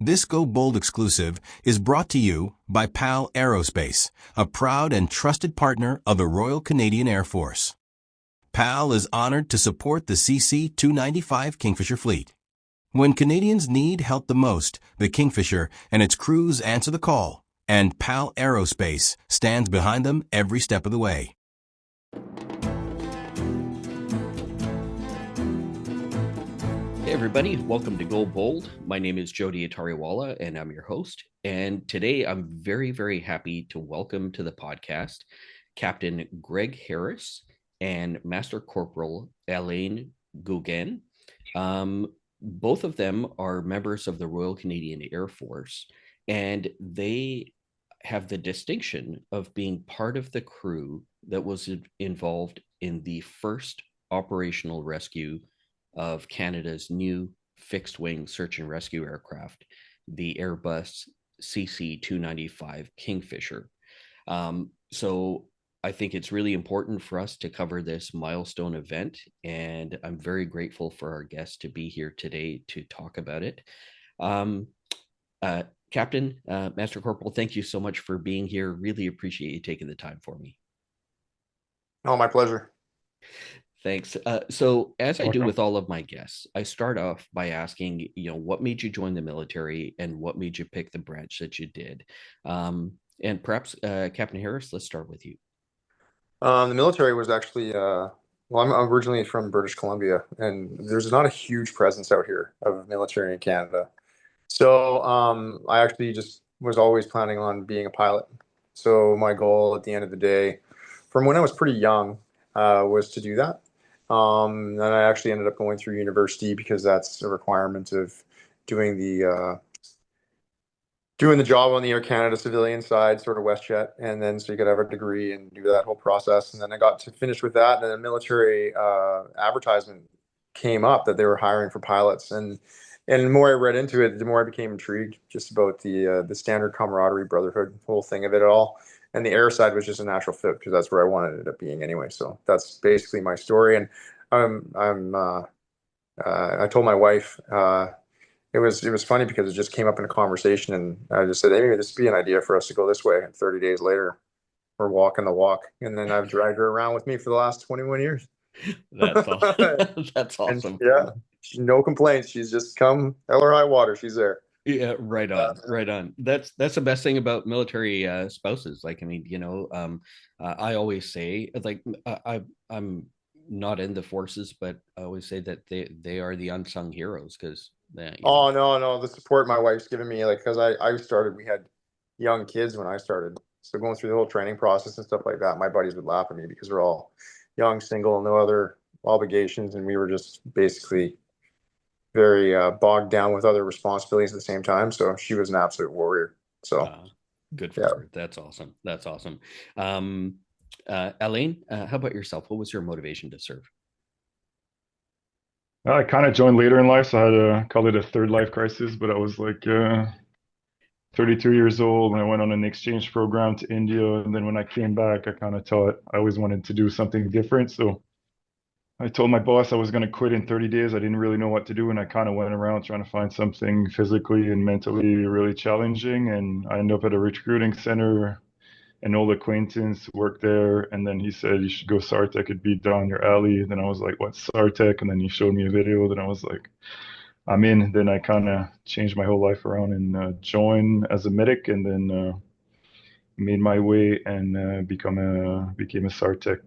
This Go Bold exclusive is brought to you by PAL Aerospace, a proud and trusted partner of the Royal Canadian Air Force. PAL is honored to support the CC-295 Kingfisher fleet. When Canadians need help the most, the Kingfisher and its crews answer the call, and PAL Aerospace stands behind them every step of the way. Hey everybody, welcome to Go Bold. My name is Jody Atariwala and I'm your host. And today I'm very, very happy to welcome to the podcast Captain Greg Harris and Master Corporal Alain Goguen. Both of them are members of the Royal Canadian Air Force, and they have the distinction of being part of the crew that was involved in the first operational rescue of Canada's new fixed-wing search and rescue aircraft, the Airbus CC-295 Kingfisher. So I think it's really important for us to cover this milestone event, and I'm very grateful for our guests to be here today to talk about it. Captain, Master Corporal, thank you so much for being here. Really appreciate you taking the time for me. Oh, my pleasure. Thanks. So as I do with all of my guests, I start off by asking, what made you join the military and what made you pick the branch that you did? And perhaps, Captain Harris, let's start with you. The military was actually, well, I'm originally from British Columbia, and there's not a huge presence out here of military in Canada. So I actually just was always planning on being a pilot. So my goal at the end of the day, from when I was pretty young, was to do that. And I actually ended up going through university because that's a requirement of doing the job on the Air Canada civilian side, sort of WestJet, and then so you could have a degree and do that whole process. And then I got to finish with that, and then a military advertisement came up that they were hiring for pilots, and the more I read into it, the more I became intrigued just about the standard camaraderie, brotherhood, whole thing of it all. And the air side was just a natural fit because that's where I wanted it up being anyway. So that's basically my story. And I told my wife, it was funny because it just came up in a conversation, and I just said, hey, maybe this would be an idea for us to go this way. And 30 days later, we're walking the walk. And then I've dragged her around with me for the last 21 years. That's awesome. That's awesome. And, yeah, no complaints. She's just come hell or high water. She's there. Yeah, right on, right on. That's the best thing about military spouses. Like, I mean, I always say, like, I'm not in the forces, but I always say that they are the unsung heroes because. No, the support my wife's given me, like, because I started, we had young kids when I started, so going through the whole training process and stuff like that, my buddies would laugh at me because we're all young, single, no other obligations, and we were just basically very bogged down with other responsibilities at the same time. So she was an absolute warrior. So good for her. That's awesome. That's awesome. Alain, how about yourself? What was your motivation to serve? I kind of joined later in life, so I had call it a third life crisis, but I was like 32 years old and I went on an exchange program to India. And then when I came back, I kind of thought I always wanted to do something different. So I told my boss I was going to quit in 30 days. I didn't really know what to do. And I kind of went around trying to find something physically and mentally really challenging. And I ended up at a recruiting center. An old acquaintance worked there. And then he said, you should go SAR Tech. It'd be down your alley. Then I was like, what's SAR Tech? And then he showed me a video. Then I was like, I'm in. Then I kind of changed my whole life around and joined as a medic. And then made my way and became a SAR Tech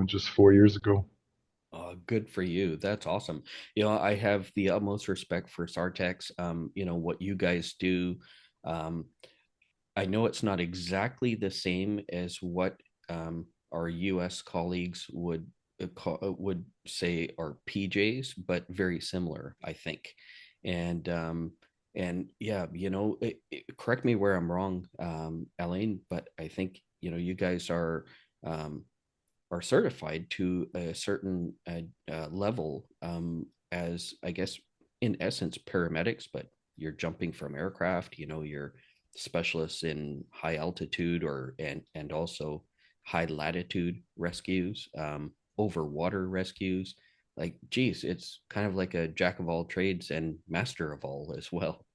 just 4 years ago. Good for you. That's awesome. I have the utmost respect for SAR Techs. What you guys do. I know it's not exactly the same as what our U.S. colleagues would say are PJs, but very similar, I think. And yeah, correct me where I'm wrong, Alain, but I think you guys are certified to a certain level as, I guess, in essence, paramedics, but you're jumping from aircraft, you're specialists in high altitude and also high latitude rescues, over water rescues, like, geez, it's kind of like a jack of all trades and master of all as well.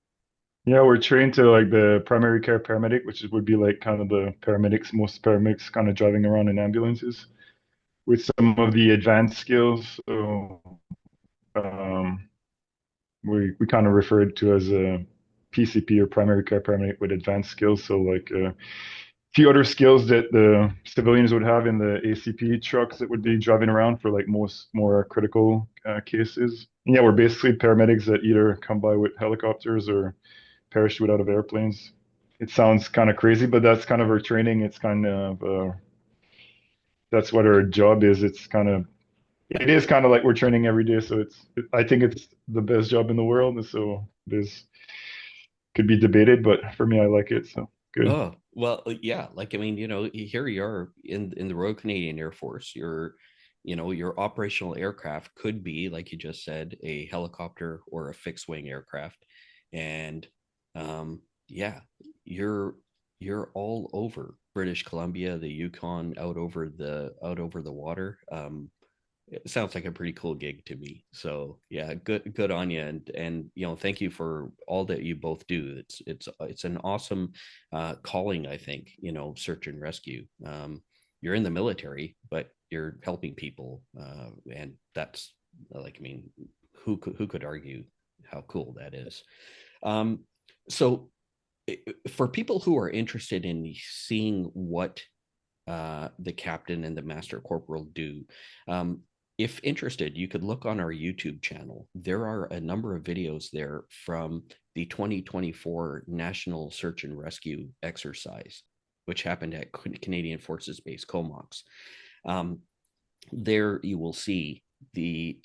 Yeah, we're trained to like the primary care paramedic, which would be like kind of the paramedics, most paramedics kind of driving around in ambulances with some of the advanced skills. So um, we kind of referred to as a PCP or primary care paramedic with advanced skills. So like a few other skills that the civilians would have in the ACP trucks that would be driving around for like most more critical cases. And yeah, we're basically paramedics that either come by with helicopters or parachute out of airplanes. It sounds kind of crazy, but that's kind of our training. It's kind of that's what our job is. It is kind of like we're training every day. So I think it's the best job in the world. So there's could be debated, but for me, I like it. So good. Oh, well, yeah. Like, I mean, here you are in the Royal Canadian Air Force. Your operational aircraft could be, like you just said, a helicopter or a fixed wing aircraft. And yeah, you're all over British Columbia, the Yukon, out over the water. It sounds like a pretty cool gig to me. So yeah, good on you, and thank you for all that you both do. It's an awesome calling, I think. Search and rescue. You're in the military, but you're helping people, and that's like, I mean, who could argue how cool that is? So for people who are interested in seeing what the captain and the master corporal do, if interested, you could look on our YouTube channel. There are a number of videos there from the 2024 National Search and Rescue exercise, which happened at Canadian Forces Base Comox. There you will see the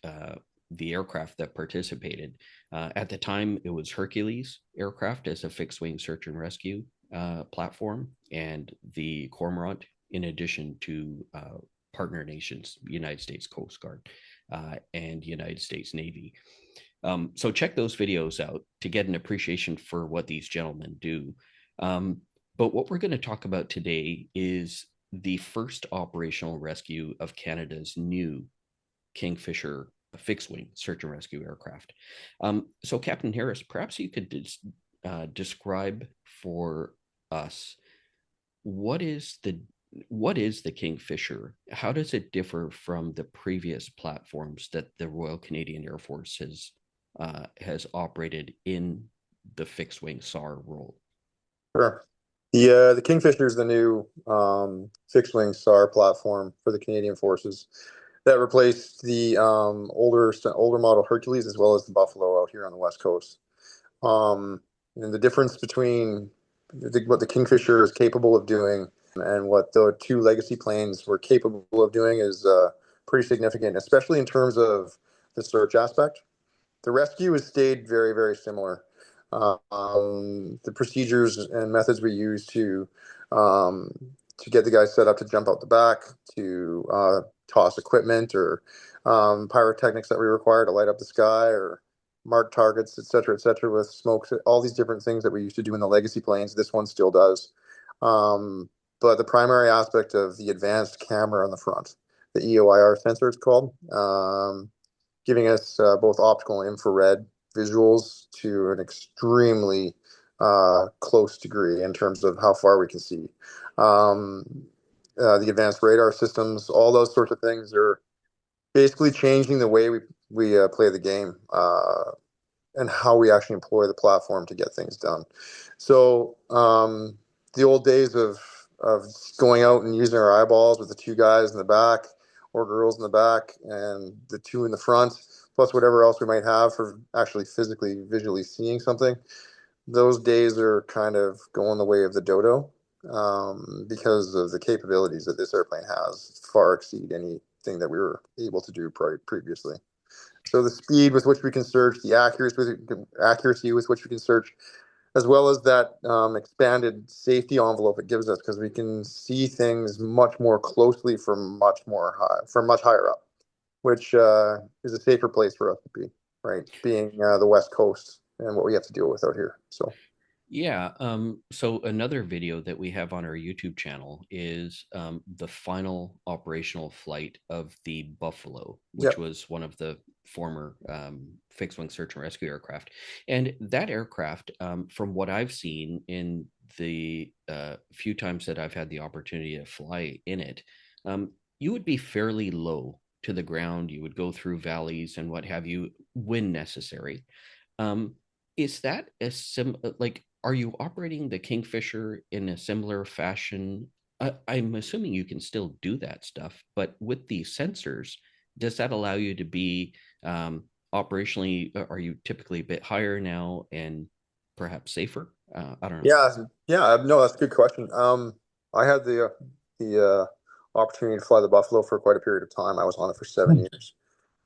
aircraft that participated. At the time, it was Hercules aircraft as a fixed-wing search and rescue platform, and the Cormorant, in addition to partner nations, United States Coast Guard and United States Navy. So check those videos out to get an appreciation for what these gentlemen do. But what we're going to talk about today is the first operational rescue of Canada's new Kingfisher fixed-wing search and rescue aircraft. So Captain Harris, perhaps you could describe for us what is the Kingfisher? How does it differ from the previous platforms that the Royal Canadian Air Force has operated in the fixed wing SAR role? Sure. The Kingfisher is the new fixed wing SAR platform for the Canadian Forces that replaced the older model Hercules as well as the Buffalo out here on the West Coast. And the difference between what the Kingfisher is capable of doing and what the two legacy planes were capable of doing is pretty significant, especially in terms of the search aspect. The rescue has stayed very, very similar. The procedures and methods we use to get the guys set up to jump out the back, to toss equipment, or pyrotechnics that we require to light up the sky, or mark targets, et cetera, with smokes, all these different things that we used to do in the legacy planes, this one still does. But the primary aspect of the advanced camera on the front, the EOIR sensor it's called, giving us both optical and infrared visuals to an extremely close degree in terms of how far we can see. The advanced radar systems, all those sorts of things are basically changing the way we play the game and how we actually employ the platform to get things done. So the old days of going out and using our eyeballs with the two guys in the back or girls in the back and the two in the front, plus whatever else we might have for actually physically, visually seeing something, those days are kind of going the way of the dodo because of the capabilities that this airplane has far exceed anything that we were able to do previously. So the speed with which we can search, the accuracy with which we can search, as well as that expanded safety envelope it gives us, because we can see things much more closely from much higher up, which is a safer place for us to be, right? Being the West Coast and what we have to deal with out here. So Yeah. So another video that we have on our YouTube channel is the final operational flight of the Buffalo, which Yep. was one of the former fixed wing search and rescue aircraft. And that aircraft, from what I've seen in the few times that I've had the opportunity to fly in it, you would be fairly low to the ground. You would go through valleys and what have you when necessary. Um, is that a like, are you operating the Kingfisher in a similar fashion? I'm assuming you can still do that stuff, but with the sensors, does that allow you to be operationally? Are you typically a bit higher now and perhaps safer? I don't know. Yeah, yeah, no, that's a good question. I had the opportunity to fly the Buffalo for quite a period of time. I was on it for 7 years.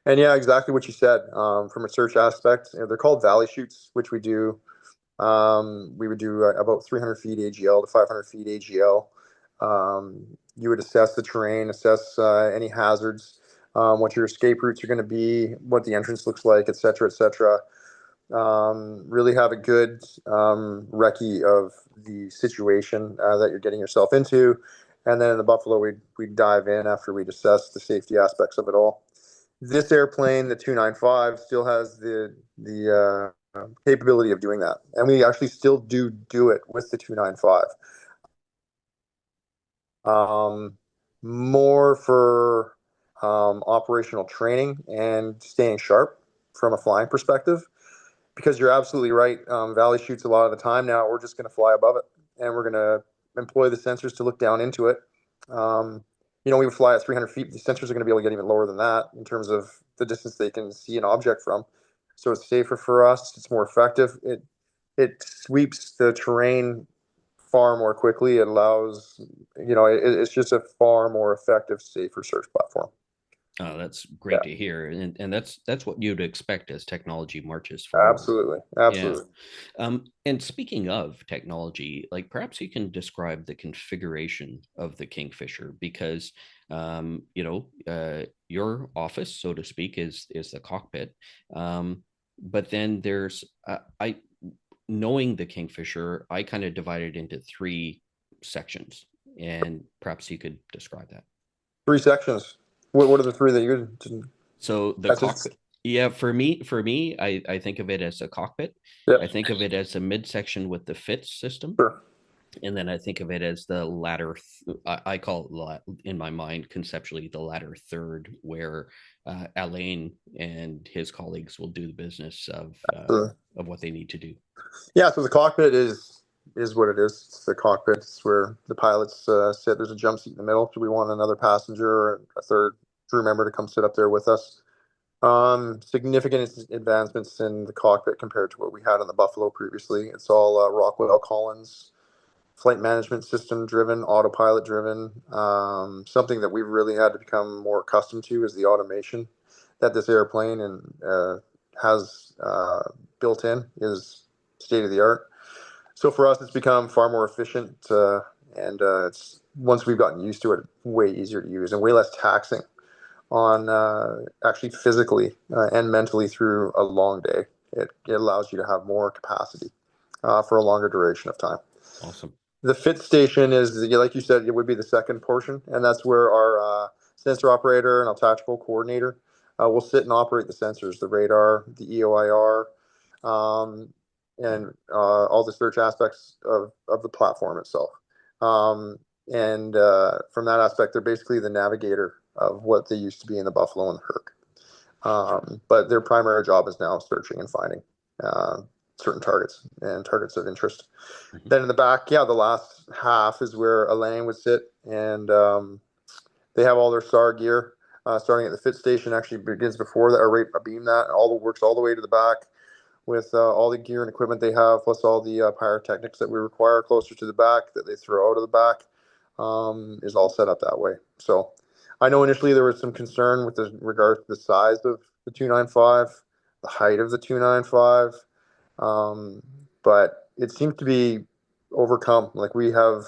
And yeah, exactly what you said. From a search aspect, they're called valley shoots, which we do. We would do about 300 feet AGL to 500 feet AGL. You would assess the terrain, assess any hazards, what your escape routes are going to be, what the entrance looks like, et cetera, et cetera. Really have a good recce of the situation that you're getting yourself into. And then in the Buffalo, we'd dive in after we'd assess the safety aspects of it all. This airplane, the 295, still has the capability of doing that, and we actually still do it with the 295. More for operational training and staying sharp from a flying perspective, because you're absolutely right. Valley shoots a lot of the time now. We're just going to fly above it, and we're going to employ the sensors to look down into it. We would fly at 300 feet. The sensors are going to be able to get even lower than that in terms of the distance they can see an object from. So it's safer for us. It's more effective. It sweeps the terrain far more quickly. It allows, it's just a far more effective, safer search platform. Oh, that's Yeah, great to hear, and that's what you'd expect as technology marches forward. absolutely, Yeah. absolutely. And speaking of technology, like perhaps you can describe the configuration of the Kingfisher because, your office, so to speak, is the cockpit. But then there's I knowing the Kingfisher, I kind of divided into three sections, and perhaps you could describe that. Three sections. What are the three that you didn't? So the That's just cockpit, yeah, for me, I think of it as a cockpit. Yep. I think of it as a midsection with the FITS system, Sure. and then I think of it as the ladder. I call it in my mind conceptually the ladder third, where Alain and his colleagues will do the business of what they need to do. Yeah, so the cockpit is what it is. It's the cockpit. It's where the pilots sit. There's a jump seat in the middle. So we want another passenger or a third crew member to come sit up there with us. Significant advancements in the cockpit compared to what we had on the Buffalo previously. It's all Rockwell Collins flight management system driven, autopilot driven. Something that we've really had to become more accustomed to is the automation that this airplane has built in is state of the art. So for us, it's become far more efficient, and it's once we've gotten used to it, way easier to use and way less taxing on actually physically and mentally through a long day. It allows you to have more capacity for a longer duration of time. Awesome. The fit station is, like you said, it would be the second portion, and that's where our sensor operator and our tactical coordinator will sit and operate the sensors, the radar, the EOIR, and all the search aspects of the platform itself. And from that aspect, they're basically the navigator of what they used to be in the Buffalo and the Herc. But their primary job is now searching and finding certain targets and targets of interest. Mhm. Then in the back, the last half is where Alain would sit, and they have all their SAR gear. Starting at the fit station, actually begins before that, or right abeam that, and all the works all the way to the back with all the gear and equipment they have, plus all the pyrotechnics that we require closer to the back that they throw out of the back, is all set up that way. So I know initially there was some concern with regard to the size of the 295, the height of the 295, but it seems to be overcome. Like we have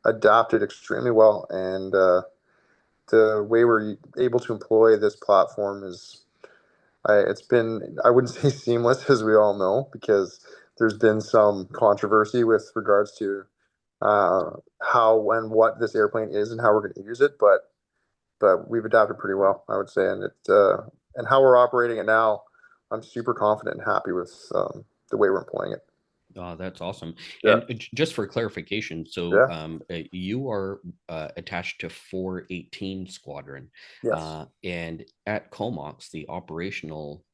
adapted extremely well, and the way we're able to employ this platform is, it's been, I wouldn't say seamless, as we all know, because there's been some controversy with regards to how and what this airplane is and how we're going to use it, but we've adapted pretty well, I would say, and how we're operating it now, I'm super confident and happy with the way we're employing it. Oh, that's awesome. Yeah. And just for clarification, so Yeah. you are attached to 418 Squadron. Yes. And at Comox, the operational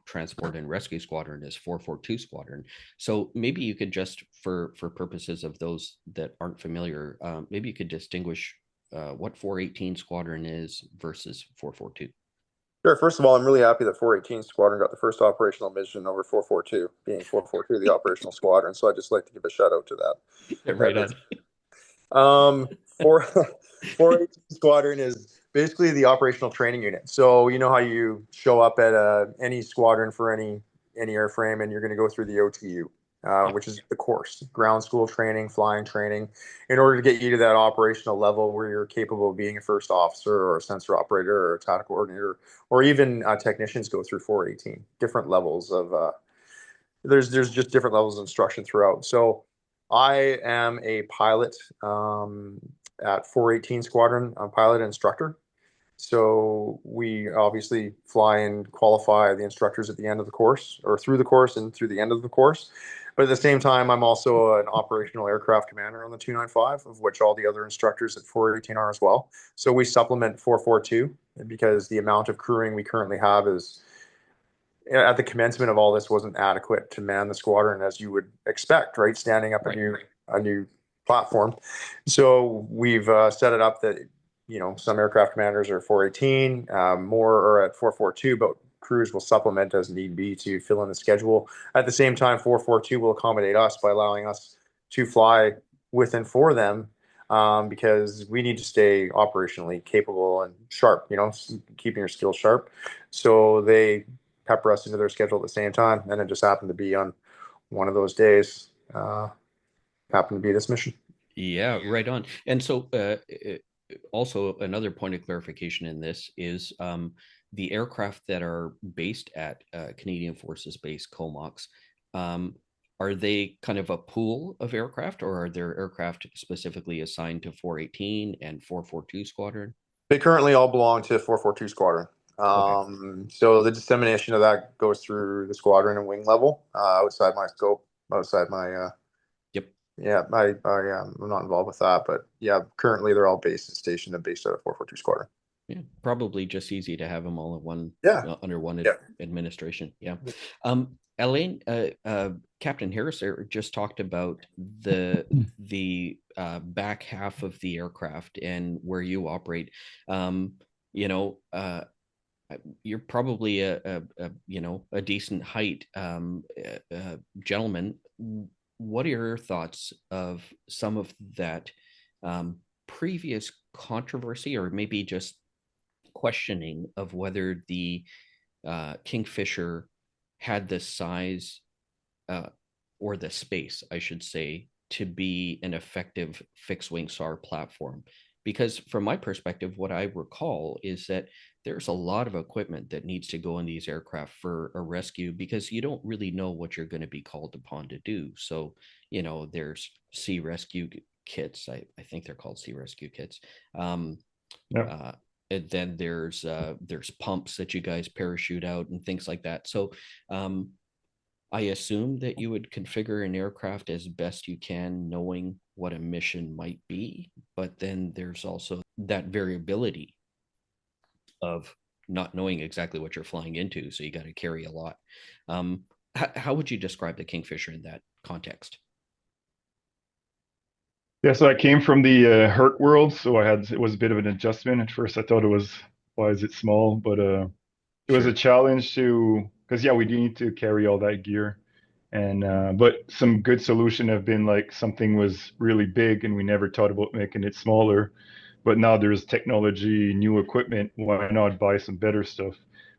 transport and rescue squadron is 442 Squadron. So maybe you could just, for purposes of those that aren't familiar, maybe you could distinguish what 418 Squadron is versus 442. Sure. First of all, I'm really happy that 418 Squadron got the first operational mission over 442, being 442 the operational squadron. So I'd just like to give a shout out to that. Right on. 418 Squadron is basically the operational training unit. So you know how you show up at any squadron for any airframe, and you're going to go through the OTU, Yep. which is the course, ground school training, flying training, in order to get you to that operational level where you're capable of being a first officer or a sensor operator or a tactical coordinator, or even technicians go through 418. Different levels of there's just different levels of instruction throughout. So I am a pilot at 418 Squadron. I'm a pilot instructor. So we obviously fly and qualify the instructors at the end of the course, or through the course and through the end of the course. But at the same time, I'm also an operational aircraft commander on the 295, of which all the other instructors at 418 are as well. So we supplement 442 because the amount of crewing we currently have is, at the commencement of all this, wasn't adequate to man the squadron as you would expect, right? Standing up Right. a new platform. So we've set it up that, some aircraft commanders are 418, more are at 442, but crews will supplement as need be to fill in the schedule. At the same time, 442 will accommodate us by allowing us to fly with and for them, because we need to stay operationally capable and sharp, keeping your skills sharp. So they pepper us into their schedule at the same time, and it just happened to be on one of those days. Happened to be this mission. Yeah, right on. And so also another point of clarification in this is the aircraft that are based at Canadian Forces Base Comox, are they kind of a pool of aircraft, or are there aircraft specifically assigned to 418 and 442 Squadron? They currently all belong to 442 Squadron. Okay. So the dissemination of that goes through the squadron and wing level, outside my scope, outside my Yep. yeah, I'm not involved with that, but yeah, currently they're all based and stationed and based out of 442 Squadron. Yeah, probably just easy to have them all at one, Yeah. under one Yeah. administration. Yeah. Alain, Captain Harris just talked about the back half of the aircraft and where you operate. You know, you're probably a decent height, gentleman. What are your thoughts of some of that previous controversy, or maybe just questioning of whether the Kingfisher had the size or the space, I should say, to be an effective fixed wing SAR platform? Because from my perspective, what I recall is that there's a lot of equipment that needs to go in these aircraft for a rescue, because you don't really know what you're going to be called upon to do. So, there's sea rescue kits. I think they're called sea rescue kits. Yeah. And then there's pumps that you guys parachute out and things like that. So I assume that you would configure an aircraft as best you can, knowing what a mission might be. But then there's also that variability of not knowing exactly what you're flying into. So you got to carry a lot. How would you describe the Kingfisher in that context? Yeah, so I came from the Herc world, so it was a bit of an adjustment. At first, I thought it was, why is it small? But it was a challenge because yeah, we do need to carry all that gear. And but some good solution have been like something was really big and we never thought about making it smaller. But now there's technology, new equipment. Why not buy some better stuff,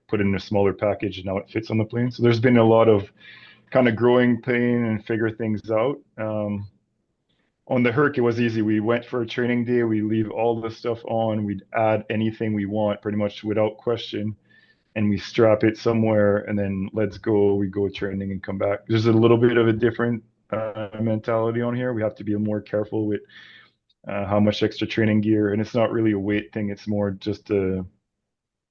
put it in a smaller package, and now it fits on the plane? So there's been a lot of kind of growing pain and figure things out. On the Herc, it was easy. We went for a training day. We leave all the stuff on. We'd add anything we want pretty much without question. and we strap it somewhere, and then let's go. We go training and come back. There's a little bit of a different mentality on here. We have to be more careful with how much extra training gear, and it's not really a weight thing. It's more just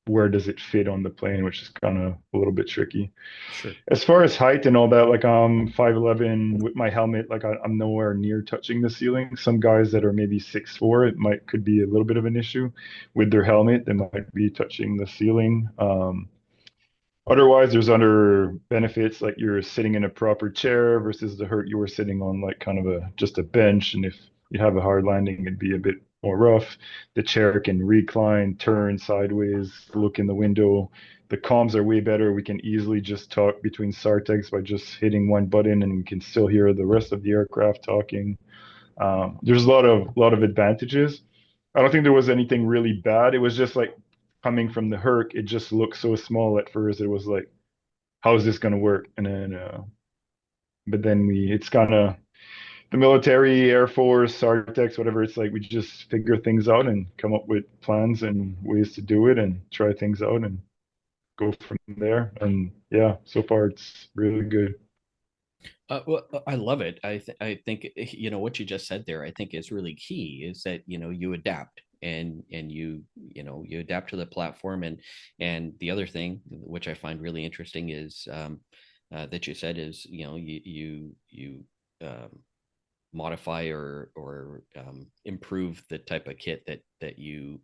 where does it fit on the plane, which is kind of a little bit tricky. Sure. As far as height and all that, like I'm 5'11" with my helmet, like I'm nowhere near touching the ceiling. Some guys that are maybe 6'4", could be a little bit of an issue with their helmet. They might be touching the ceiling. Otherwise, there's other benefits, like you're sitting in a proper chair versus the hurt you were sitting on like kind of just a bench. And if you have a hard landing, it'd be a bit more rough. The chair can recline, turn sideways, look in the window. The comms are way better. We can easily just talk between SAR Techs by just hitting one button, and we can still hear the rest of the aircraft talking. There's a lot of advantages. I don't think there was anything really bad. It was just like coming from the Herc, it just looked so small at first. It was like, how is this going to work? And then, but then it's kind of the military, Air Force, SAR Techs, whatever. It's like we just figure things out and come up with plans and ways to do it and try things out and go from there. And yeah, so far it's really good. Well, I love it. I think what you just said there, I think is really key, is that you adapt and you adapt to the platform, and the other thing which I find really interesting is that you said is you modify or improve the type of kit that you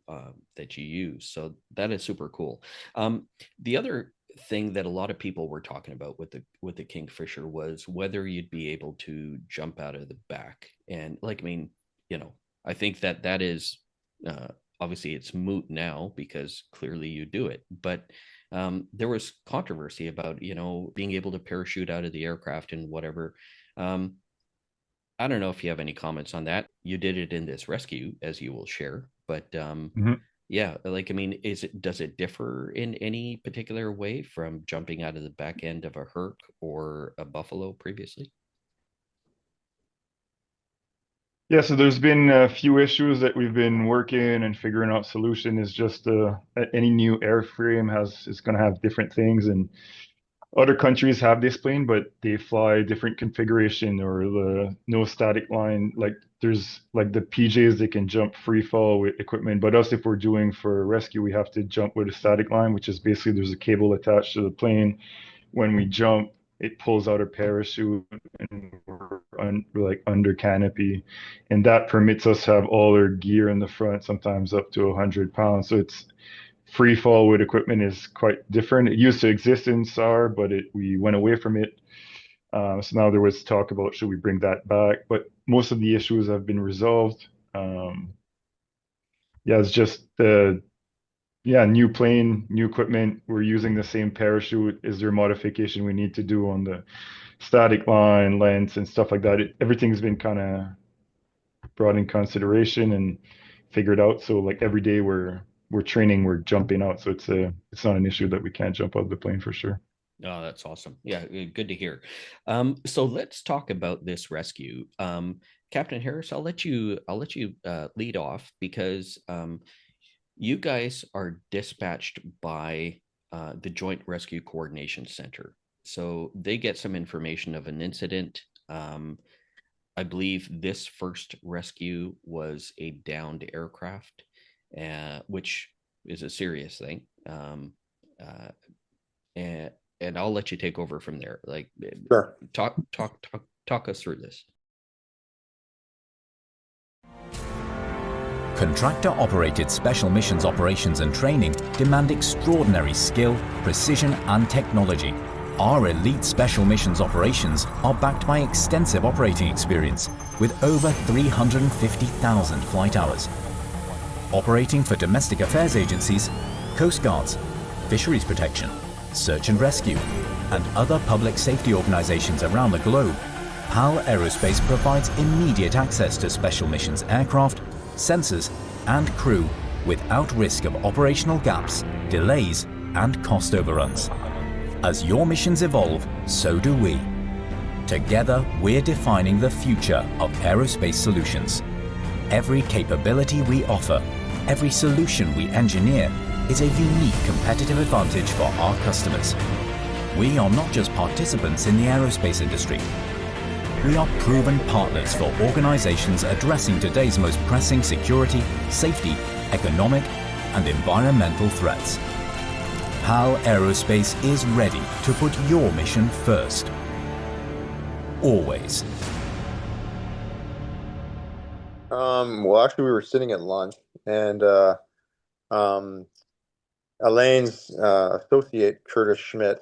use. So that is super cool. The other thing that a lot of people were talking about with the Kingfisher was whether you'd be able to jump out of the back. And I think that is obviously it's moot now because clearly you do it. But there was controversy about being able to parachute out of the aircraft and whatever. I don't know if you have any comments on that. You did it in this rescue, as you will share, but yeah, does it differ in any particular way from jumping out of the back end of a Herc or a Buffalo previously? Yeah, so there's been a few issues that we've been working and figuring out solution. Is just any new airframe is going to have different things, and other countries have this plane, but they fly different configuration or the no static line. Like there's like the PJs, they can jump free fall with equipment, but us, if we're doing for rescue, we have to jump with a static line, which is basically there's a cable attached to the plane. When we jump, it pulls out a parachute and we're like under canopy, and that permits us to have all our gear in the front, sometimes up to 100 pounds. So it's free fall with equipment is quite different. It used to exist in SAR, but we went away from it. So now there was talk about should we bring that back, but most of the issues have been resolved. It's just new plane, new equipment. We're using the same parachute. Is there modification we need to do on the static line, lengths, and stuff like that? Everything's been kind of brought in consideration and figured out. So like every day we're training, we're jumping out. So it's not an issue that we can't jump out of the plane for sure. Oh, that's awesome. Yeah, good to hear. So let's talk about this rescue. Captain Harris, I'll let you lead off because you guys are dispatched by the Joint Rescue Coordination Center. So they get some information of an incident. I believe this first rescue was a downed aircraft, which is a serious thing. And I'll let you take over from there. Like, sure. Talk us through this. Contractor-operated special missions operations and training demand extraordinary skill, precision, and technology. Our elite special missions operations are backed by extensive operating experience with over 350,000 flight hours. Operating for domestic affairs agencies, coast guards, fisheries protection, search and rescue, and other public safety organizations around the globe, PAL Aerospace provides immediate access to special missions aircraft, sensors, and crew without risk of operational gaps, delays, and cost overruns. As your missions evolve, so do we. Together, we're defining the future of aerospace solutions. Every capability we offer, every solution we engineer, is a unique competitive advantage for our customers. We are not just participants in the aerospace industry. We are proven partners for organizations addressing today's most pressing security, safety, economic, and environmental threats. PAL Aerospace is ready to put your mission first. Always. Well, actually, we were sitting at lunch, and Alain's associate, Curtis Schmidt,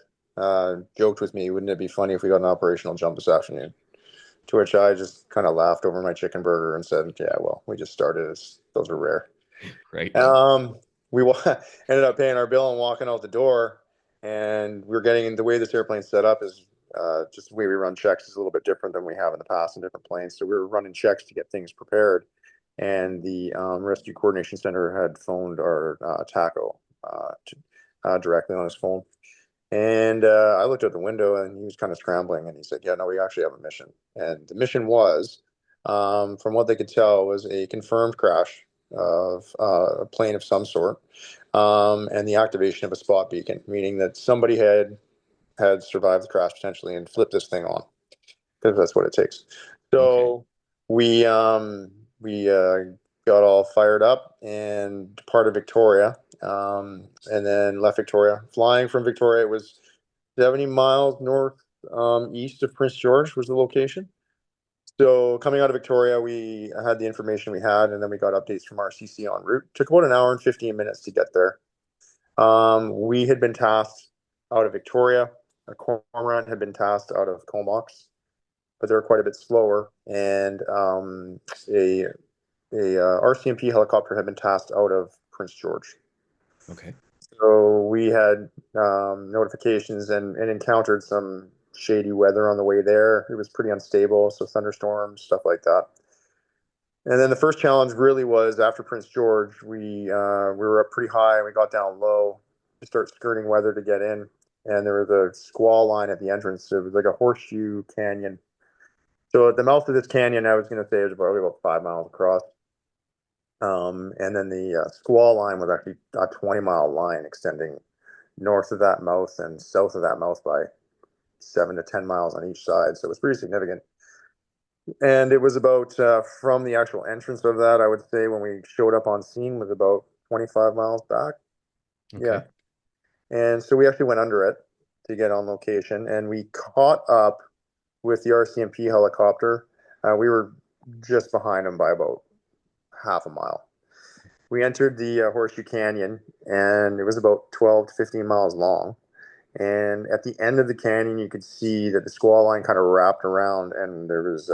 joked with me, wouldn't it be funny if we got an operational jump this afternoon? To which I just kind of laughed over my chicken burger and said, yeah, well, we just started. Those are rare. Right. We ended up paying our bill and walking out the door, and we're getting, the way this airplane's set up is just the way we run checks is a little bit different than we have in the past in different planes. So we were running checks to get things prepared, and the Rescue Coordination Center had phoned our TACO directly on his phone. And I looked out the window, and he was kind of scrambling, and he said, yeah, no, we actually have a mission. And the mission was, from what they could tell, was a confirmed crash of a plane of some sort, and the activation of a spot beacon, meaning that somebody had survived the crash potentially and flipped this thing on, because that's what it takes. So we got all fired up and departed Victoria, and then left Victoria. Flying from Victoria, it was 70 miles north east of Prince George was the location. So coming out of Victoria, we had the information we had, and then we got updates from RCC en route. Took about an hour and 15 minutes to get there. We had been tasked out of Victoria. A cormorant had been tasked out of Comox, but they were quite a bit slower. And a RCMP helicopter had been tasked out of Prince George. Okay. So we had notifications and encountered some shady weather on the way there. It was pretty unstable, so thunderstorms, stuff like that. And then the first challenge really was after Prince George. We were up pretty high, and we got down low to start skirting weather to get in. And there was a squall line at the entrance. It was like a horseshoe canyon. So at the mouth of this canyon, I was going to say it was probably about 5 miles across. And then the squall line was actually a 20-mile line extending north of that mouth and south of that mouth by 7 to 10 miles on each side. So it was pretty significant. And it was about, from the actual entrance of that, I would say when we showed up on scene was about 25 miles back. Okay. Yeah. And so we actually went under it to get on location, and we caught up with the RCMP helicopter. We were just behind them by about half a mile. We entered the Horseshoe Canyon, and it was about 12 to 15 miles long. And at the end of the canyon, you could see that the squall line kind of wrapped around, and there was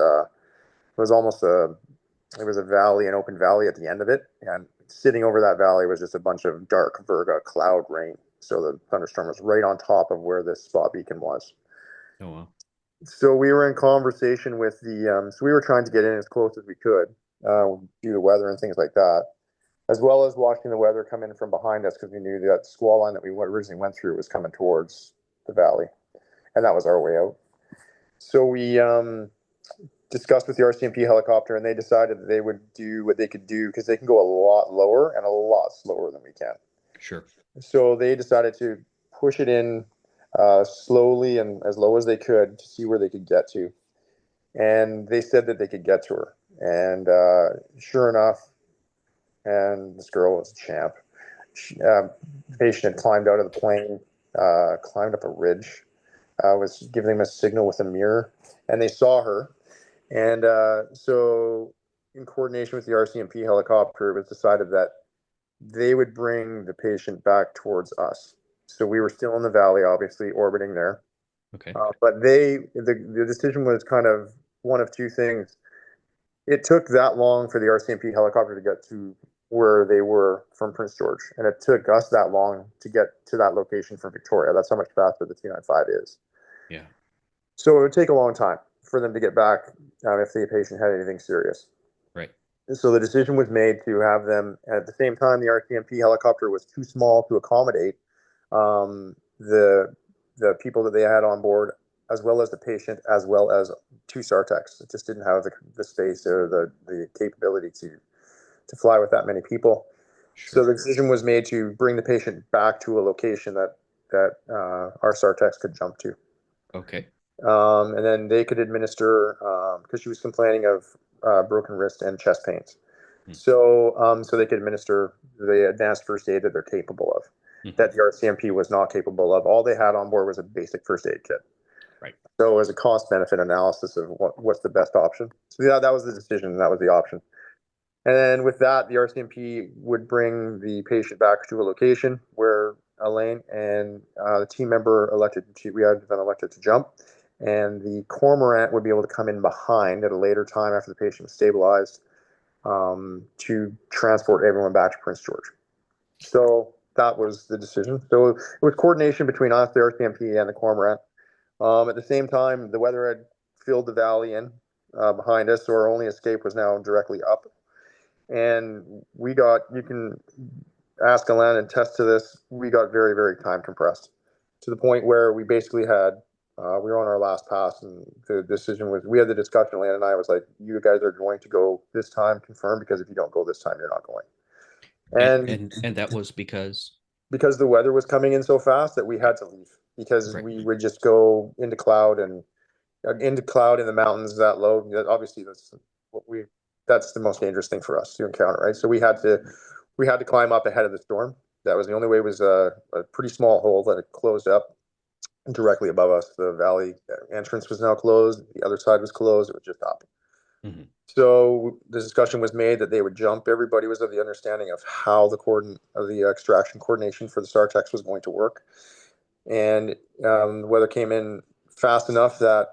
it was a valley, an open valley at the end of it. And sitting over that valley was just a bunch of dark Virga cloud rain. So the thunderstorm was right on top of where this spot beacon was. Oh, wow. So we were in conversation with so we were trying to get in as close as we could due to weather and things like that, as well as watching the weather come in from behind us, because we knew that squall line that we originally went through was coming towards the valley, and that was our way out. So we discussed with the RCMP helicopter, and they decided that they would do what they could do, because they can go a lot lower and a lot slower than we can. Sure. So they decided to push it in slowly and as low as they could to see where they could get to. And they said that they could get to her. And sure enough, and this girl was a champ. The patient had climbed out of the plane, climbed up a ridge, was giving them a signal with a mirror, and they saw her. And so in coordination with the RCMP helicopter, it was decided that they would bring the patient back towards us. So we were still in the valley, obviously orbiting there. Okay. But the decision was kind of one of two things. It took that long for the RCMP helicopter to get to where they were from Prince George, and it took us that long to get to that location from Victoria. That's how much faster the 295 is. Yeah. So it would take a long time for them to get back if the patient had anything serious. Right. So the decision was made to have them, at the same time, the RCMP helicopter was too small to accommodate the people that they had on board, as well as the patient, as well as 2 SAR Techs. It just didn't have the space or the capability to fly with that many people. So the decision was made to bring the patient back to a location that our SAR Techs could jump to. Okay. And then they could administer, because she was complaining of broken wrist and chest pains. So they could administer the advanced first aid that they're capable of, that the RCMP was not capable of. All they had on board was a basic first aid kit. Right. So it was a cost-benefit analysis of what's the best option. So yeah, that was the decision. That was the option. And then with that, the RCMP would bring the patient back to a location where Alain and the team member we had been elected to jump. And the cormorant would be able to come in behind at a later time after the patient was stabilized, to transport everyone back to Prince George. So that was the decision. So it was coordination between us, the RCMP, and the cormorant. At the same time, the weather had filled the valley in behind us, so our only escape was now directly up. And you can ask Alain and test to this, we got very, very time compressed to the point where we basically had, we were on our last pass, and the decision was, we had the discussion, Alain and I, was like, you guys are going to go this time, confirm, because if you don't go this time, you're not going. And that was because the weather was coming in so fast that we had to leave, because we would just go into cloud in the mountains that low. Obviously, that's the most dangerous thing for us to encounter, right? So we had to climb up ahead of the storm. That was the only way. It was a pretty small hole that had closed up directly above us. The valley entrance was now closed. The other side was closed. It was just up. So the discussion was made that they would jump. Everybody was of the understanding of how the extraction coordination for the SAR Techs was going to work. And the weather came in fast enough that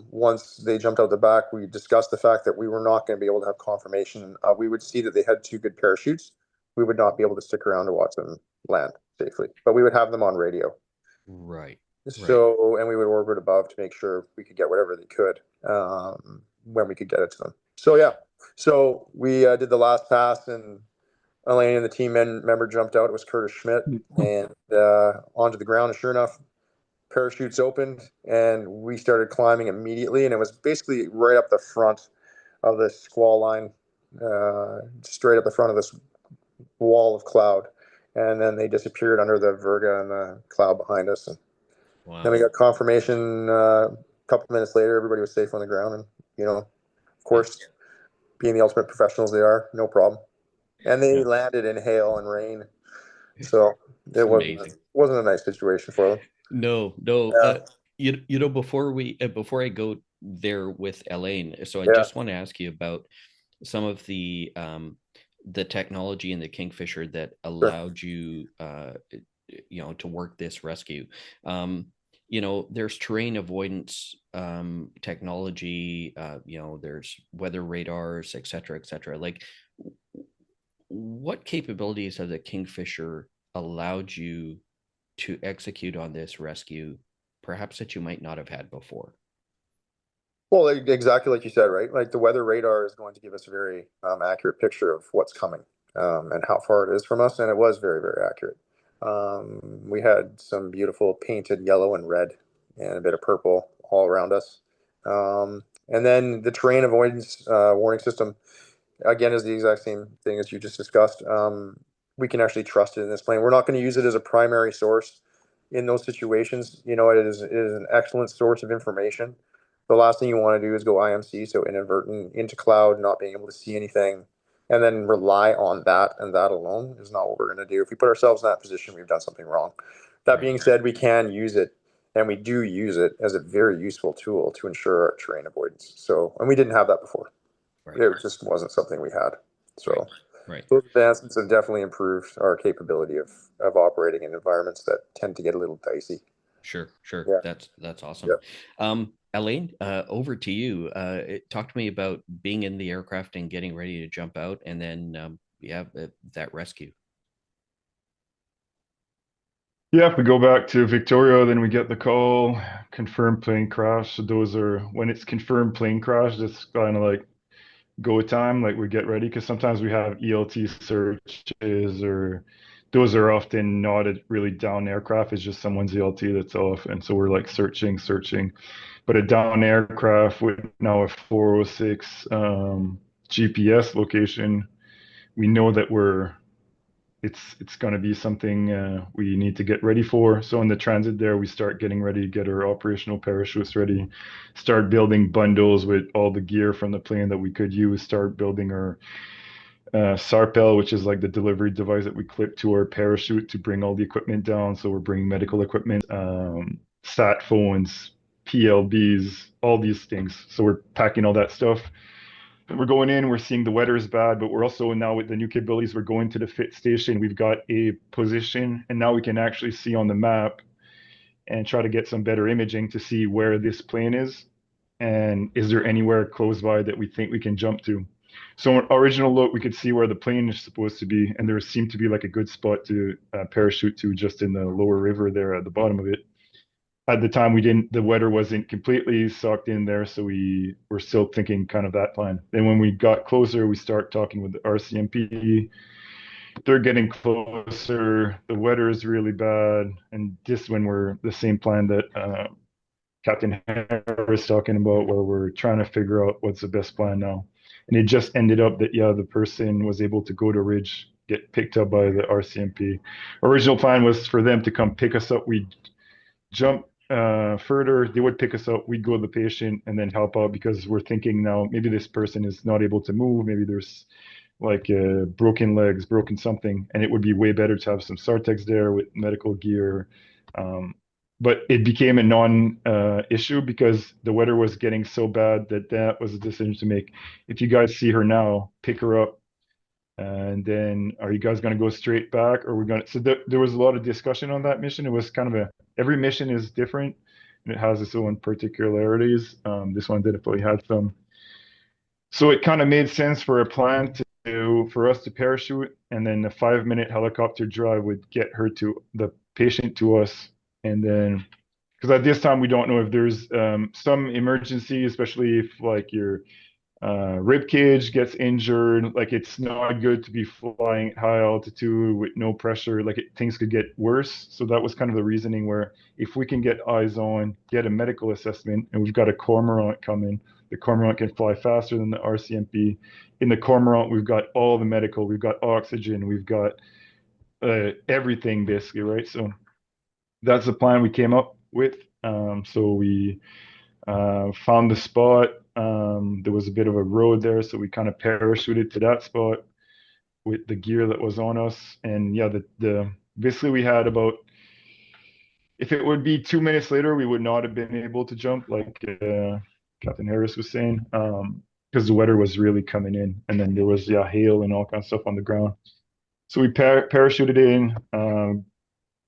once they jumped out the back, we discussed the fact that we were not going to be able to have confirmation. We would see that they had 2 good parachutes. We would not be able to stick around to watch them land safely, but we would have them on radio. Right. So, and we would orbit above to make sure we could get whatever they could when we could get it to them. So yeah, so we did the last pass, and Alain and the team member jumped out. It was Curtis Schmidt, and onto the ground. And sure enough, parachutes opened, and we started climbing immediately. And it was basically right up the front of the squall line, straight up the front of this wall of cloud. And then they disappeared under the verga and the cloud behind us. And then we got confirmation a couple minutes later. Everybody was safe on the ground, and of course, being the ultimate professionals they are, no problem. And they landed in hail and rain, so it wasn't a nice situation for them. No. Before I go there with Alain, so I just want to ask you about some of the technology in the Kingfisher that allowed you to work this rescue. There's terrain avoidance technology, there's weather radars, et cetera. Like, what capabilities has the Kingfisher allowed you to execute on this rescue, perhaps that you might not have had before? Well, exactly like you said, right? Like, the weather radar is going to give us a very accurate picture of what's coming and how far it is from us, and it was very, very accurate. We had some beautiful painted yellow and red and a bit of purple all around us. And then the terrain avoidance warning system, again, is the exact same thing as you just discussed. We can actually trust it in this plane. We're not going to use it as a primary source in those situations. It is an excellent source of information. The last thing you want to do is go IMC, so inadvertent, into cloud, not being able to see anything, and then rely on that, and that alone is not what we're going to do. If we put ourselves in that position, we've done something wrong. That being said, we can use it, and we do use it as a very useful tool to ensure our terrain avoidance. And we didn't have that before. It just wasn't something we had. So those advancements have definitely improved our capability of operating in environments that tend to get a little dicey. Sure. Yeah. That's awesome. Yeah. Alain, over to you. Talk to me about being in the aircraft and getting ready to jump out, and then that rescue. Yeah, if we go back to Victoria, then we get the call, confirmed plane crash. So those are, when it's confirmed plane crash, that's kind of like go time, like we get ready, because sometimes we have ELT searches, or those are often not a really down aircraft. It's just someone's ELT that's off, and so we're like searching. But a down aircraft with now a 406 GPS location, we know that we're it's going to be something we need to get ready for. So in the transit there, we start getting ready, get our operational parachutes ready, start building bundles with all the gear from the plane that we could use, start building our SARPEL, which is like the delivery device that we clip to our parachute to bring all the equipment down. So we're bringing medical equipment, sat phones, PLBs, all these things. So we're packing all that stuff. And we're going in, we're seeing the weather is bad, but we're also now with the new capabilities, we're going to the fit station. We've got a position, and now we can actually see on the map and try to get some better imaging to see where this plane is and is there anywhere close by that we think we can jump to. So in original look, we could see where the plane is supposed to be, and there seemed to be like a good spot to parachute to just in the lower river there at the bottom of it. At the time, the weather wasn't completely sucked in there, so we were still thinking kind of that plan. Then when we got closer, we start talking with the RCMP. They're getting closer. The weather is really bad, and this when we're the same plan that Captain Harris talking about, where we're trying to figure out what's the best plan now. And it just ended up that, yeah, the person was able to go to Ridge, get picked up by the RCMP. Original plan was for them to come pick us up. We'd jump further, they would pick us up, we'd go to the patient and then help out, because we're thinking now maybe this person is not able to move, maybe there's like broken legs, broken something, and it would be way better to have some SAR Techs there with medical gear. But it became a non-issue because the weather was getting so bad that was a decision to make. If you guys see her now, pick her up, and then are you guys going to go straight back, or we're going to? So there was a lot of discussion on that mission. It was kind of every mission is different and it has its own particularities. This one definitely had some. So it kind of made sense for a plan for us to parachute, and then a 5-minute helicopter drive would get her to the patient to us. And then, because at this time we don't know if there's some emergency, especially if like your rib cage gets injured, like it's not good to be flying at high altitude with no pressure, like things could get worse. So that was kind of the reasoning where if we can get eyes on, get a medical assessment, and we've got a Cormorant coming, the Cormorant can fly faster than the RCMP. In the Cormorant, we've got all the medical, we've got oxygen, we've got everything basically, right? So that's the plan we came up with. So we found the spot. There was a bit of a road there, so we kind of parachuted to that spot with the gear that was on us. And yeah, basically we had about, if it would be 2 minutes later, we would not have been able to jump, like Captain Harris was saying, because the weather was really coming in, and then there was hail and all kinds of stuff on the ground. So we parachuted in.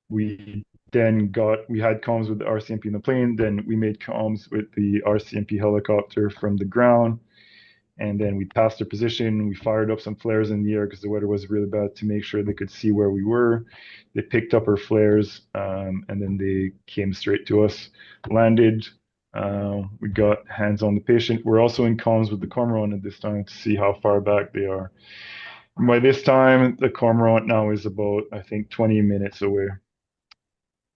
We had comms with the RCMP in the plane, then we made comms with the RCMP helicopter from the ground, and then we passed their position. We fired up some flares in the air because the weather was really bad to make sure they could see where we were. They picked up our flares, and then they came straight to us, landed. We got hands on the patient. We're also in comms with the Cormorant at this time to see how far back they are. By this time, the Cormorant now is about, I think, 20 minutes away.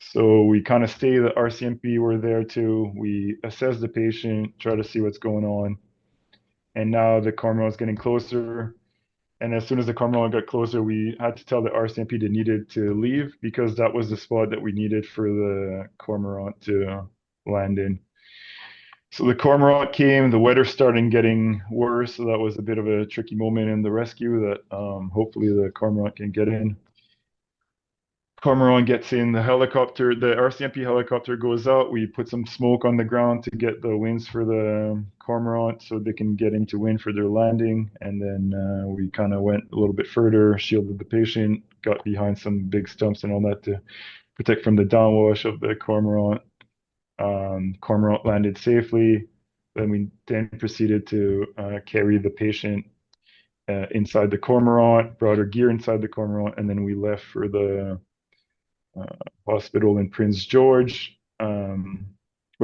So we kind of stay, the RCMP were there too. We assess the patient, try to see what's going on. And now the Cormorant is getting closer. And as soon as the Cormorant got closer, we had to tell the RCMP they needed to leave because that was the spot that we needed for the Cormorant to land in. So the Cormorant came, the weather started getting worse. So that was a bit of a tricky moment in the rescue that hopefully the Cormorant can get in. Cormorant gets in, the helicopter, the RCMP helicopter goes out. We put some smoke on the ground to get the winds for the Cormorant so they can get into wind for their landing. And then we kind of went a little bit further, shielded the patient, got behind some big stumps and all that to protect from the downwash of the Cormorant. Cormorant landed safely. Then we proceeded to carry the patient inside the Cormorant, brought our gear inside the Cormorant, and then we left for the hospital in Prince George. We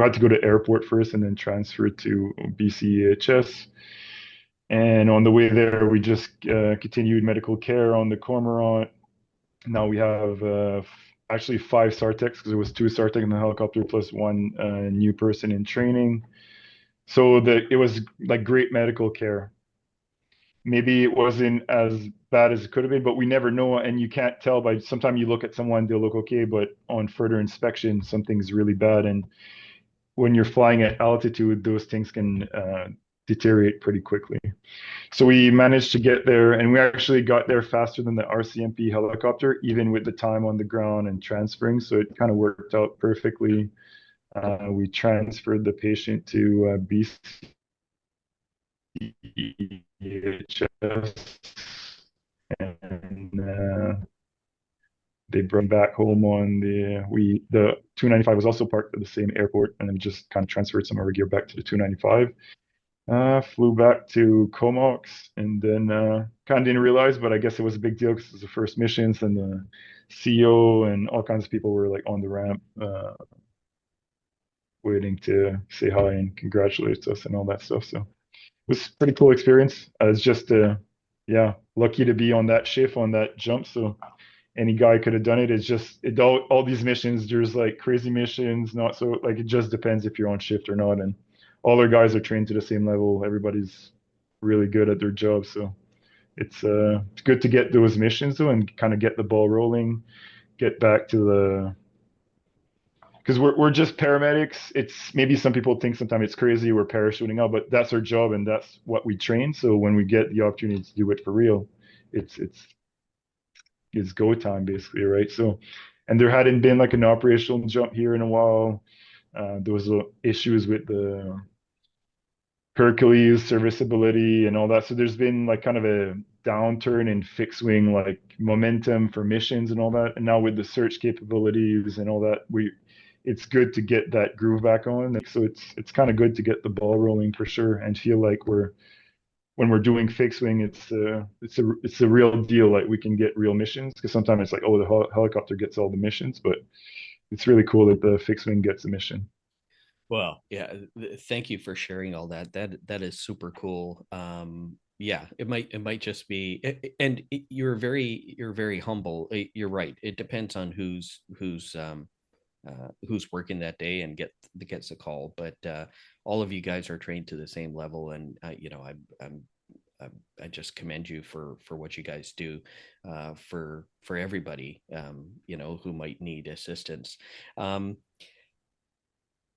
had to go to airport first and then transfer to BCEHS. And on the way there, we just continued medical care on the Cormorant. Now we have actually 5 SAR Techs because there was 2 SAR Techs in the helicopter plus 1 new person in training. So it was like great medical care. maybe it wasn't as bad as it could have been, but we never know. And you can't tell by sometimes you look at someone, they'll look okay, but on further inspection, something's really bad. And when you're flying at altitude, those things can deteriorate pretty quickly. So we managed to get there, and we actually got there faster than the RCMP helicopter, even with the time on the ground and transferring. So it kind of worked out perfectly. We transferred the patient to BCHS, and they brought him back home on the 295 was also parked at the same airport, and then we just kind of transferred some of our gear back to the 295. Flew back to Comox, and then kind of didn't realize, but I guess it was a big deal because it was the first missions, and the CEO and all kinds of people were like on the ramp waiting to say hi and congratulate us and all that stuff. So it was a pretty cool experience. I was just lucky to be on that shift, on that jump. So any guy could have done it. It's just all these missions, there's like crazy missions, not so, like, it just depends if you're on shift or not. And all our guys are trained to the same level. Everybody's really good at their job. So it's good to get those missions though, and kind of get the ball rolling, get back to the, because we're just paramedics. It's maybe some people think sometimes it's crazy we're parachuting out, but that's our job and that's what we train. So when we get the opportunity to do it for real, it's go time basically, right? So, and there hadn't been like an operational jump here in a while. There was issues with the Hercules serviceability and all that. So there's been like kind of a downturn in fixed wing like momentum for missions and all that. And now with the search capabilities and all that, it's good to get that groove back on. So it's kind of good to get the ball rolling for sure, and feel like when we're doing fixed wing, it's a real deal. Like we can get real missions, because sometimes it's like, oh, the helicopter gets all the missions, but it's really cool that the fixed wing gets a mission. Well, yeah, thank you for sharing all that. That is super cool. Yeah, it might just be, and you're very humble. You're right. It depends on who's working that day and gets a call. But all of you guys are trained to the same level, and I just commend you for what you guys do for everybody who might need assistance.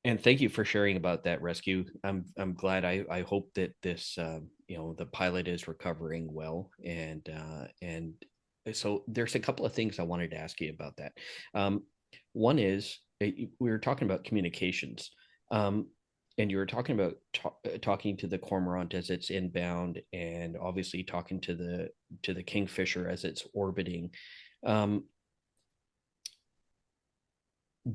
And thank you for sharing about that rescue. I'm glad. I hope that this the pilot is recovering well, and so there's a couple of things I wanted to ask you about that. One is we were talking about communications, and you were talking about talking to the Cormorant as it's inbound, and obviously talking to the Kingfisher as it's orbiting.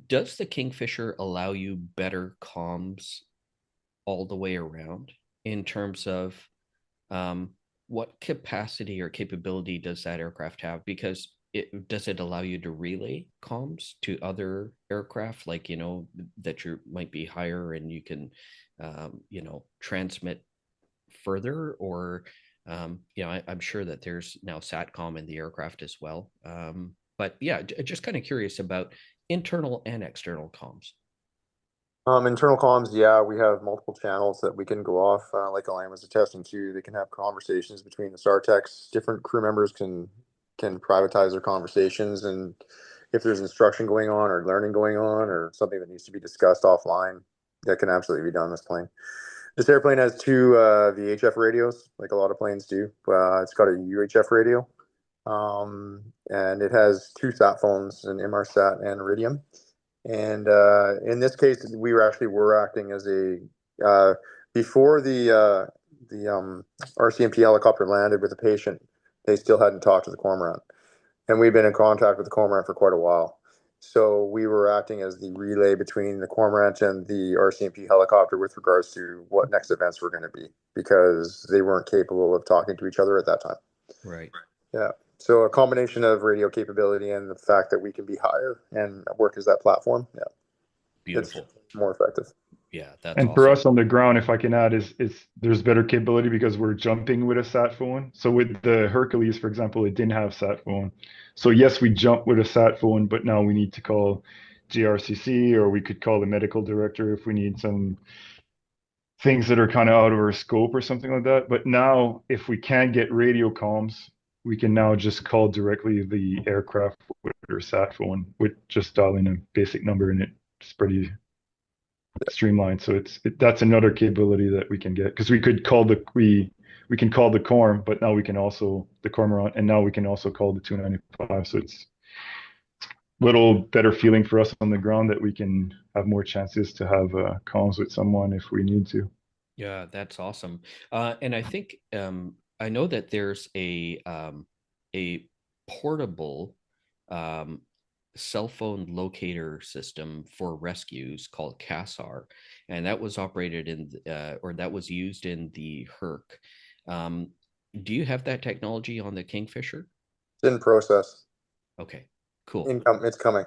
Does the Kingfisher allow you better comms all the way around in terms of what capacity or capability does that aircraft have? Because does it allow you to relay comms to other aircraft, like, that you might be higher and you can, transmit further? Or, I'm sure that there's now SATCOM in the aircraft as well. But yeah, just kind of curious about internal and external comms. Internal comms, yeah, we have multiple channels that we can go off. Like Alain was attesting to, they can have conversations between the SAR Techs. Different crew members can privatize their conversations, and if there's instruction going on or learning going on or something that needs to be discussed offline, that can absolutely be done on this plane. This airplane has two VHF radios, like a lot of planes do. It's got a UHF radio, and it has two sat phones, an Inmarsat and Iridium. And in this case, we were acting as a before the RCMP helicopter landed with the patient. They still hadn't talked to the Cormorant, and we've been in contact with the Cormorant for quite a while. So we were acting as the relay between the Cormorant and the RCMP helicopter with regards to what next events were going to be, because they weren't capable of talking to each other at that time. Right. Yeah. So a combination of radio capability and the fact that we can be higher and work as that platform. Yeah. Beautiful. It's more effective. Yeah, that's and awesome. For us on the ground, if I can add, is there's better capability because we're jumping with a sat phone. So with the Hercules, for example, it didn't have sat phone. So yes, we jump with a sat phone, but now we need to call GRCC, or we could call the medical director if we need some things that are kind of out of our scope or something like that. But now, if we can't get radio comms, we can now just call directly the aircraft with our sat phone with just dialing a basic number, and it's pretty streamlined. So that's another capability that we can get, because we could call we can call the Corm, but now we can also the Cormorant, and now we can also call the 295. So it's a little better feeling for us on the ground that we can have more chances to have comms with someone if we need to. Yeah, that's awesome. And I think I know that there's a portable cell phone locator system for rescues called CASAR, and that was operated in or that was used in the Herc. Do you have that technology on the Kingfisher? It's in process. Okay, cool. It's coming.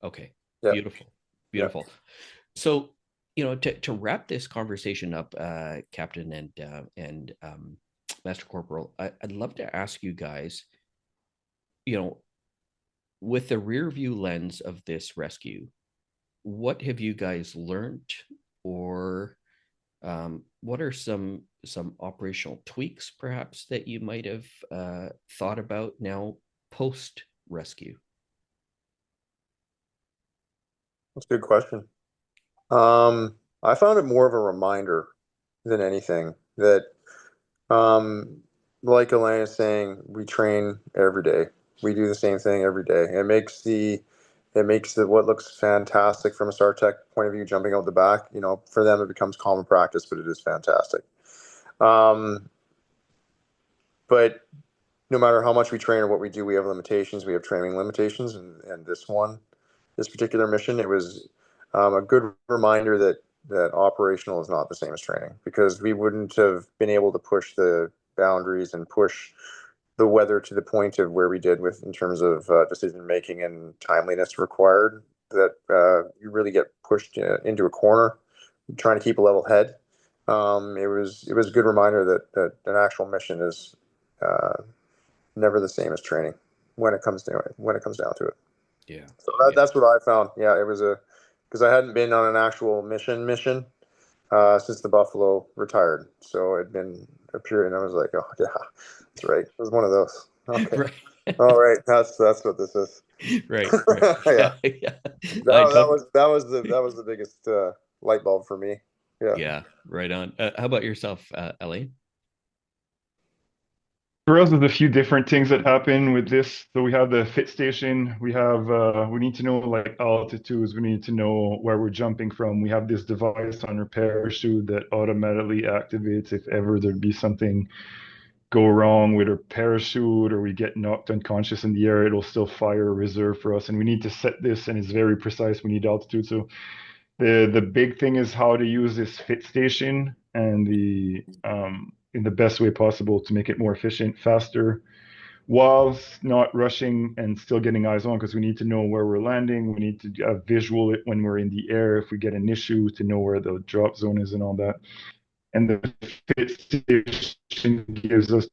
Okay, Yeah. beautiful, beautiful. Yeah. So, to wrap this conversation up, Captain and Master Corporal, I'd love to ask you guys, with the rear view lens of this rescue, what have you guys learned, or what are some operational tweaks perhaps that you might have thought about now post rescue? That's a good question. I found it more of a reminder than anything that, like Alain is saying, we train every day. We do the same thing every day. It makes what looks fantastic from a SAR Tech point of view, jumping out the back. For them it becomes common practice, but it is fantastic. But no matter how much we train or what we do, we have limitations. We have training limitations, and this particular mission, it was a good reminder that operational is not the same as training, because we wouldn't have been able to push the boundaries and push the weather to the point of where we did in terms of decision making and timeliness required, that you really get pushed into a corner trying to keep a level head. It was a good reminder that an actual mission is never the same as training when it comes down to it. Yeah. So that's what I found. Yeah, it was because I hadn't been on an actual mission since the Buffalo retired. So it'd been a period, and I was like, oh yeah, that's right. It was one of those. Okay. Right. All right. That's what this is. Right. Yeah. Yeah. That was the biggest light bulb for me. Yeah. Yeah. Right on. How about yourself, Alain? For us, there's a few different things that happen with this. So we have the fit station. We need to know like altitudes. We need to know where we're jumping from. We have this device on our parachute that automatically activates if ever there'd be something go wrong with our parachute or we get knocked unconscious in the air. It'll still fire a reserve for us, and we need to set this, and it's very precise. We need altitude. So the big thing is how to use this fit station and in the best way possible to make it more efficient, faster, whilst not rushing and still getting eyes on, because we need to know where we're landing. We need to have visual it when we're in the air if we get an issue, to know where the drop zone is and all that. And the fit station gives us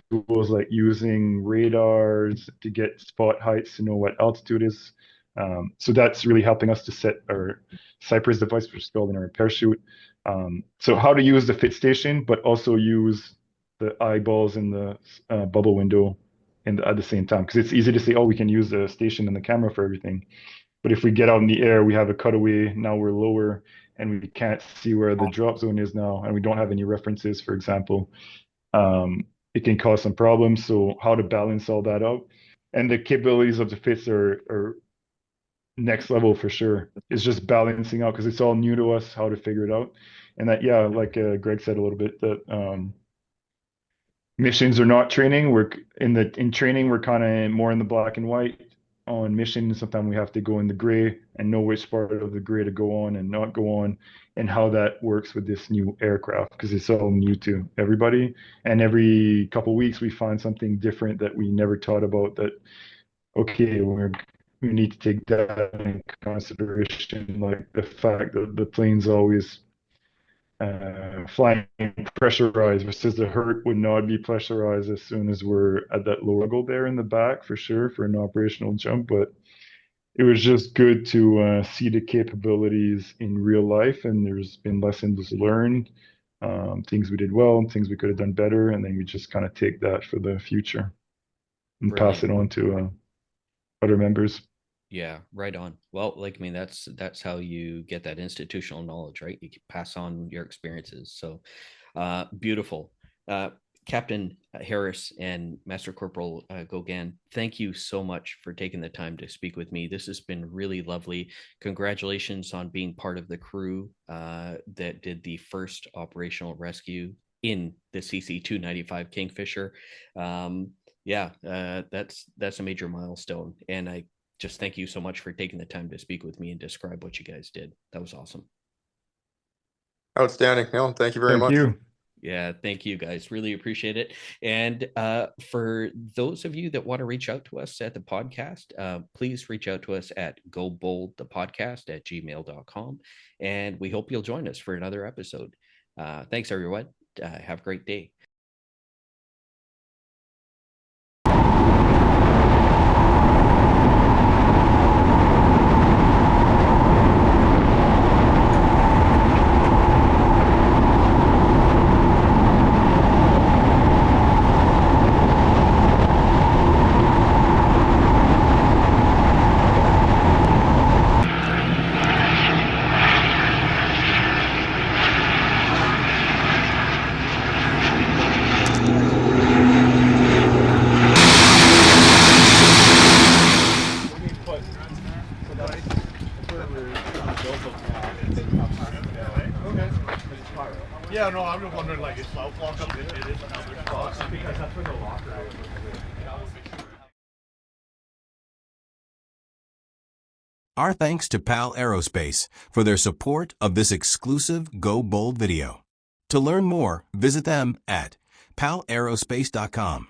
tools like using radars to get spot heights to know what altitude is. So that's really helping us to set our Cypress device, which is called in our parachute. So how to use the fit station, but also use the eyeballs in the bubble window at the same time. Because it's easy to say, oh, we can use the station and the camera for everything. But if we get out in the air, we have a cutaway, now we're lower, and we can't see where the drop zone is now, and we don't have any references, for example. It can cause some problems. So how to balance all that out. And the capabilities of the fits are next level for sure. It's just balancing out, because it's all new to us how to figure it out. And that, yeah, like Greg said a little bit, that missions are not training. In training, we're kind of more in the black and white. On mission, sometimes we have to go in the gray and know which part of the gray to go on and not go on, and how that works with this new aircraft, because it's all new to everybody. And every couple of weeks we find something different that we never thought about, that okay, we need to take that in consideration, like the fact that the plane's always flying pressurized, versus the Herc would not be pressurized as soon as we're at that lower level there in the back, for sure, for an operational jump. But it was just good to see the capabilities in real life, and there's been lessons learned, things we did well, things we could have done better, and then we just kind of take that for the future and pass it Brilliant. on to other members. Yeah, right on. Well, like, I mean, that's how you get that institutional knowledge, right? You can pass on your experiences. So, beautiful. Captain Harris and Master Corporal Goguen, thank you so much for taking the time to speak with me. This has been really lovely. Congratulations on being part of the crew that did the first operational rescue in the CC-295 Kingfisher. That's a major milestone, and I just thank you so much for taking the time to speak with me and describe what you guys did. That was awesome. Outstanding. No, thank you very Thank much. you. Yeah, thank you guys. Really appreciate it. And for those of you that want to reach out to us at the podcast, please reach out to us at goboldthepodcast@gmail.com. And we hope you'll join us for another episode. Thanks, everyone. Have a great day. Yeah, no, I'm just wondering, like, is South Lock up? It is another spot because that's where the locker is. Our thanks to PAL Aerospace for their support of this exclusive Go Bold video. To learn more, visit them at palaerospace.com.